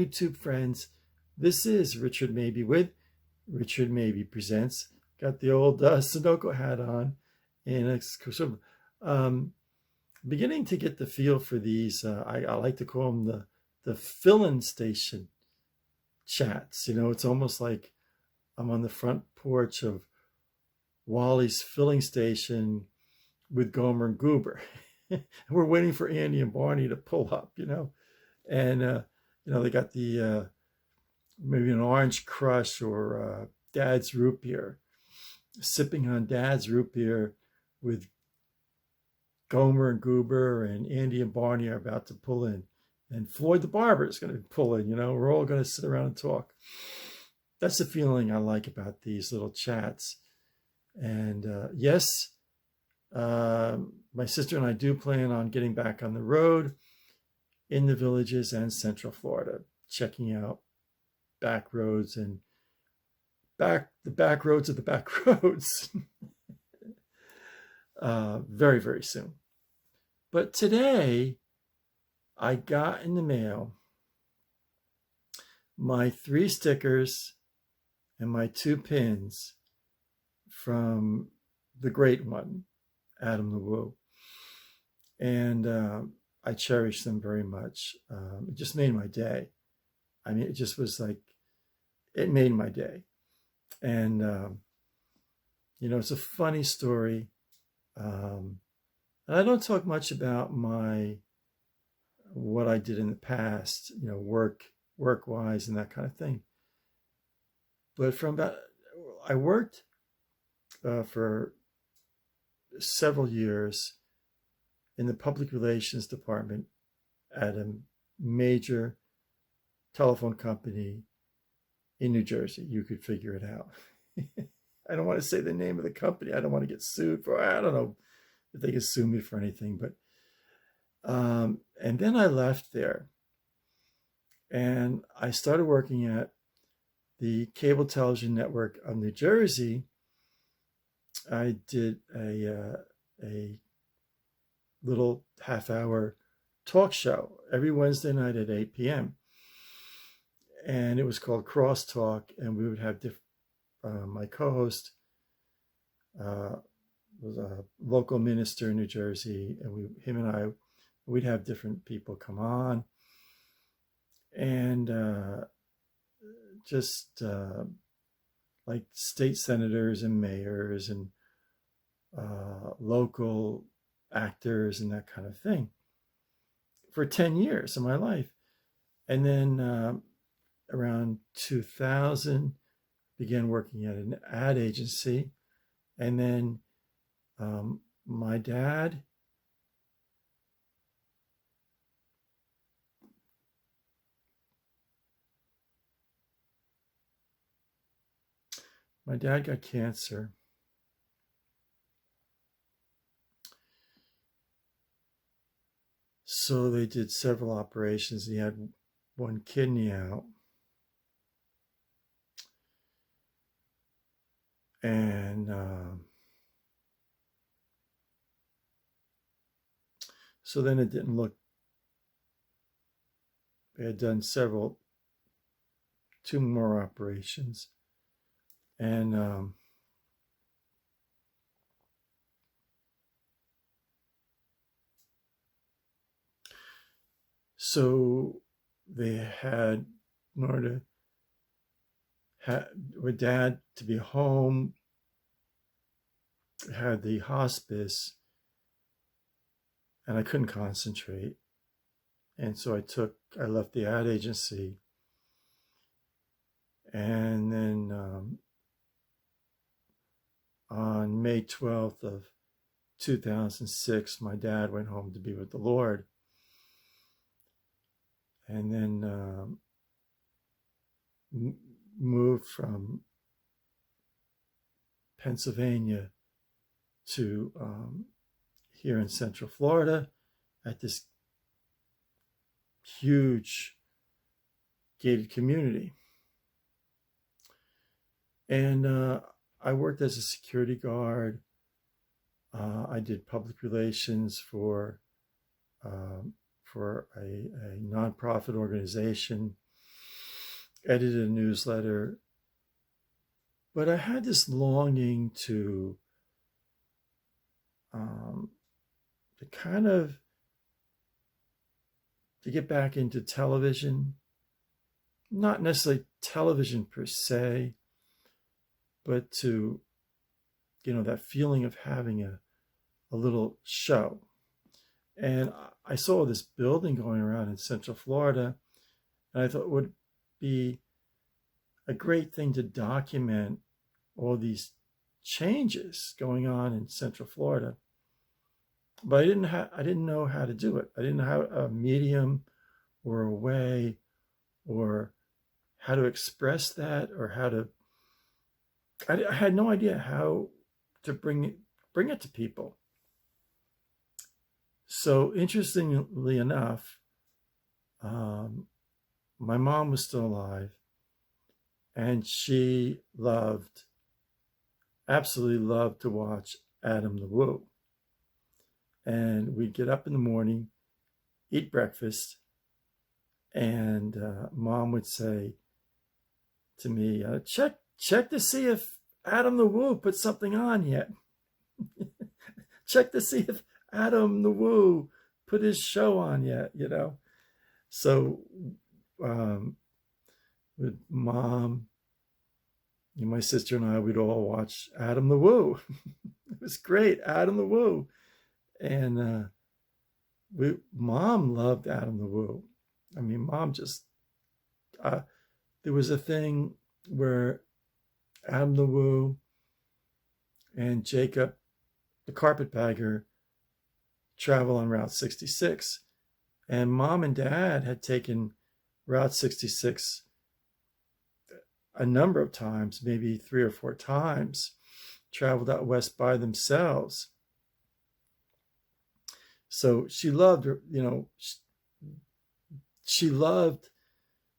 YouTube friends. This is Richard Mabey with Richard Mabey Presents. Got the old Sunoco hat on, and it's sort of beginning to get the feel for these. I like to call them the fill-in station chats. You know, it's almost like I'm on the front porch of Wally's filling station with Gomer and Goober. We're waiting for Andy and Barney to pull up, and they got the maybe an orange crush or Dad's root beer, sipping on Dad's root beer with Gomer and Goober, and Andy and Barney are about to pull in, and Floyd the barber is going to pull in. We're all going to sit around and talk. That's the feeling I like about these little chats. And yes, my sister and I do plan on getting back on the road in the villages and Central Florida, checking out back roads and the back roads of the back roads very, very soon. But today I got in the mail my 3 stickers and my 2 pins from the great one, Adam the Woo. And I cherish them very much. It just made my day. I mean, it just was like, it made my day. And, it's a funny story. And I don't talk much about what I did in the past, work-wise and that kind of thing. But I worked for several years in the public relations department at a major telephone company in New Jersey. You could figure it out. I don't want to say the name of the company. I don't want to get sued I don't know if they can sue me for anything, but and then I left there and I started working at the cable television network of New Jersey. I did a little half-hour talk show every Wednesday night at 8 p.m. And it was called Crosstalk, and we would have my co-host was a local minister in New Jersey, and him and I, we'd have different people come on, and just like state senators and mayors and local actors and that kind of thing for 10 years of my life. And then around 2000, began working at an ad agency. And then my dad got cancer. So they did several operations. He had 1 kidney out. And so then it didn't look, they had done 2 more operations. And so they had, in order with Dad to be home, had the hospice, and I couldn't concentrate. And so I left the ad agency. And then on May 12th of 2006, my dad went home to be with the Lord. And then moved from Pennsylvania to here in Central Florida at this huge gated community. And I worked as a security guard. I did public relations for a nonprofit organization. edited a newsletter, but I had this longing to kind of to get back into television, not necessarily television per se, but to, that feeling of having a little show. And I saw this building going around in Central Florida, and I thought it would be a great thing to document all these changes going on in Central Florida. But I didn't know how to do it. I didn't have a medium or a way or how to express that, or I had no idea how to bring it to people. So interestingly enough, my mom was still alive, and she absolutely loved to watch Adam the Woo. And we'd get up in the morning, eat breakfast, and Mom would say to me, check to see if Adam the Woo put something on yet. Check to see if Adam the Woo put his show on yet, So with Mom, my sister and I, we'd all watch Adam the Woo. It was great, Adam the Woo. And Mom loved Adam the Woo. I mean, Mom just, there was a thing where Adam the Woo and Jacob, the carpetbagger, travel on Route 66. And Mom and Dad had taken Route 66 a number of times, maybe 3 or 4 times, traveled out west by themselves. So she loved, she loved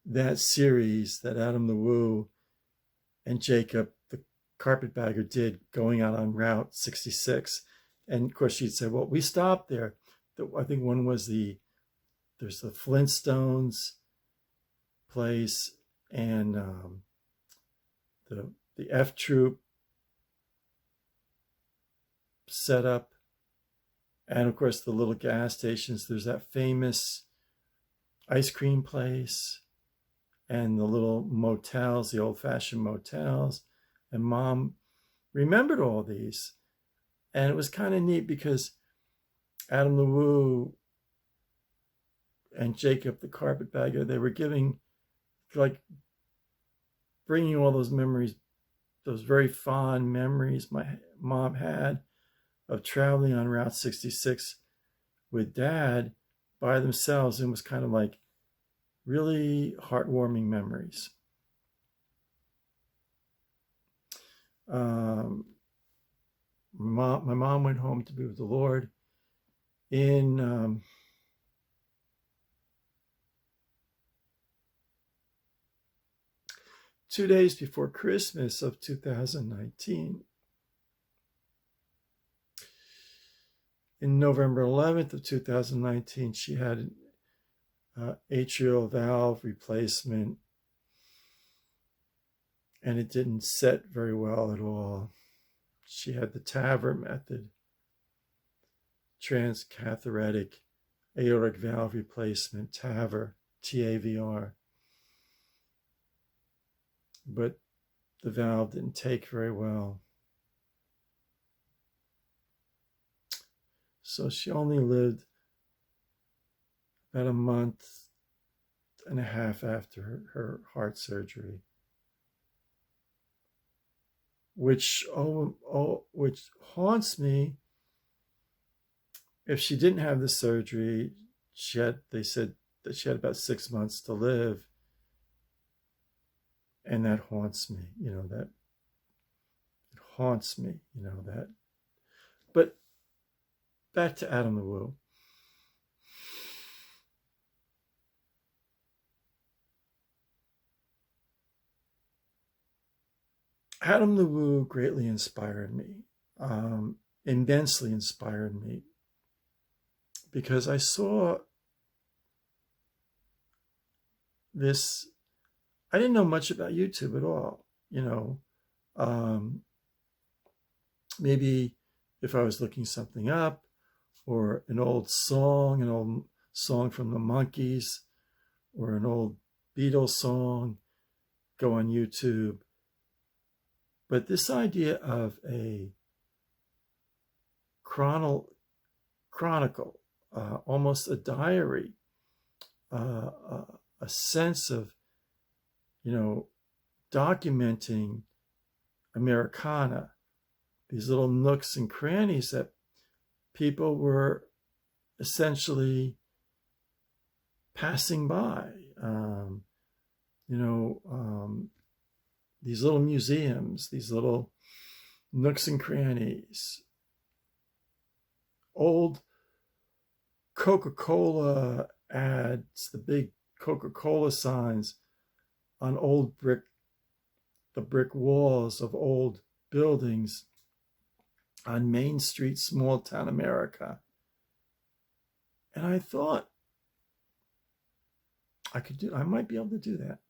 that series that Adam the Woo and Jacob, the carpetbagger, did going out on Route 66. And of course she'd say, well, we stopped there. I think one was there's the Flintstones place, and the F Troop setup. And of course, the little gas stations. There's that famous ice cream place and the little motels, the old-fashioned motels. And Mom remembered all these. And it was kind of neat because Adam the Woo and Jacob, the carpetbagger, they were bringing all those memories, those very fond memories my mom had of traveling on Route 66 with Dad by themselves. And it was kind of like really heartwarming memories. My mom went home to be with the Lord in 2 days before Christmas of 2019. In November 11th of 2019, she had an atrial valve replacement, and it didn't set very well at all. She had the TAVR method, transcatheter aortic valve replacement, TAVR, TAVR. But the valve didn't take very well. So she only lived about a month and a half after her heart surgery, which haunts me. If she didn't have the surgery, they said that she had about 6 months to live. And that haunts me, that it haunts me, that. But back to Adam the Woo. Adam the Woo greatly inspired me, immensely inspired me, because I saw this I didn't know much about YouTube at all. You know, um, maybe if I was looking something up or an old song from the Monkees or an old Beatles song, go on YouTube. But this idea of a chronicle, almost a diary, a sense of, you know, documenting Americana, these little nooks and crannies that people were essentially passing by. You know, these little museums, these little nooks and crannies, old Coca-Cola ads, the big Coca-Cola signs on the brick walls of old buildings on Main Street, small town America. And I thought I might be able to do that.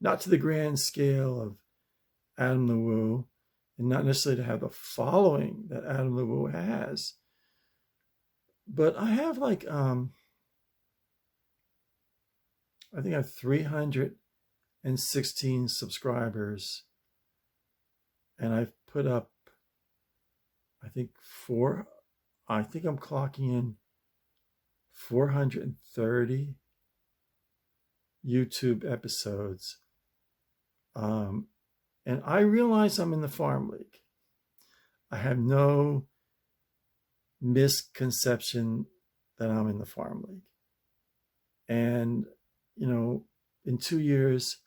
Not to the grand scale of Adam LeWoo, and not necessarily to have the following that Adam LeWoo has. But I have like, I think I have 316 subscribers. And I've put up, I think I'm clocking in 430 YouTube episodes. And I realize I'm in the Farm League. I have no misconception that I'm in the Farm League. And, you know, in 2 years,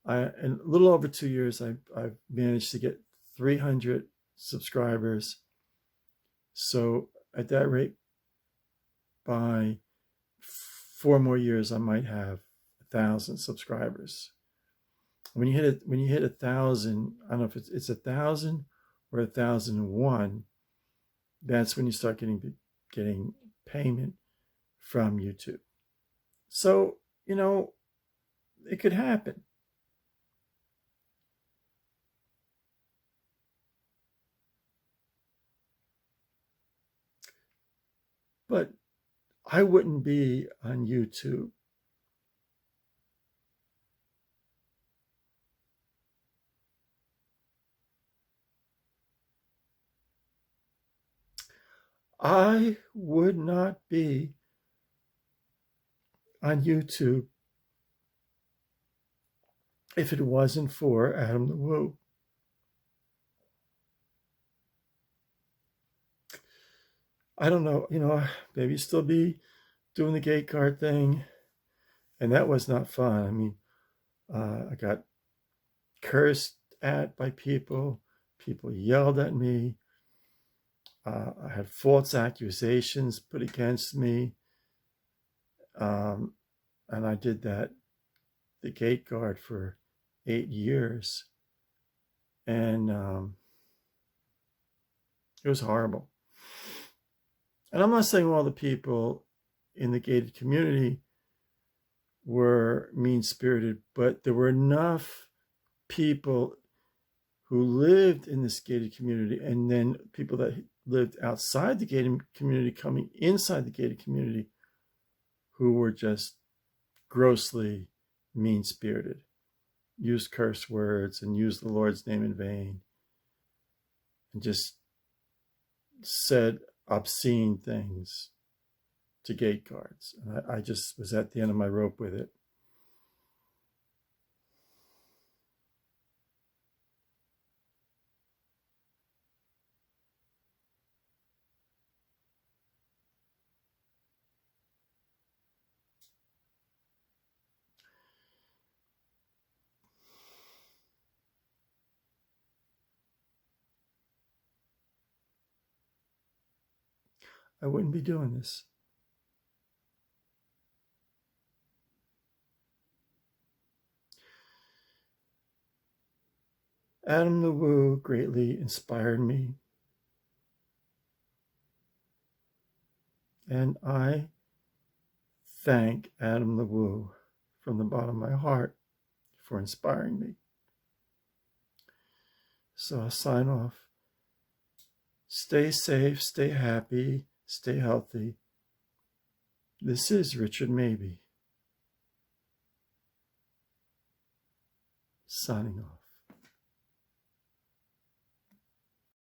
in a little over 2 years, I've managed to get 300 subscribers. So at that rate, by 4 more years, I might have 1,000 subscribers. When you hit 1,000, I don't know if it's 1,000 or 1,001. That's when you start getting payment from YouTube. So, you know, it could happen. But I wouldn't be on YouTube I would not be on YouTube if it wasn't for Adam LeWoo. I don't know, you know, maybe still be doing the gate card thing. And that was not fun. I mean, I got cursed at by people. People yelled at me. I had false accusations put against me. And I did the gate guard for 8 years. And it was horrible. And I'm not saying all the people in the gated community were mean-spirited, but there were enough people who lived in this gated community, and then people that lived outside the gated community coming inside the gated community, who were just grossly mean-spirited, used curse words and used the Lord's name in vain, and just said obscene things to gate guards. And I just was at the end of my rope with it. I wouldn't be doing this. Adam LeWoo greatly inspired me. And I thank Adam LeWoo from the bottom of my heart for inspiring me. So I'll sign off. Stay safe, stay happy, stay healthy. This is Richard Mabey, signing off.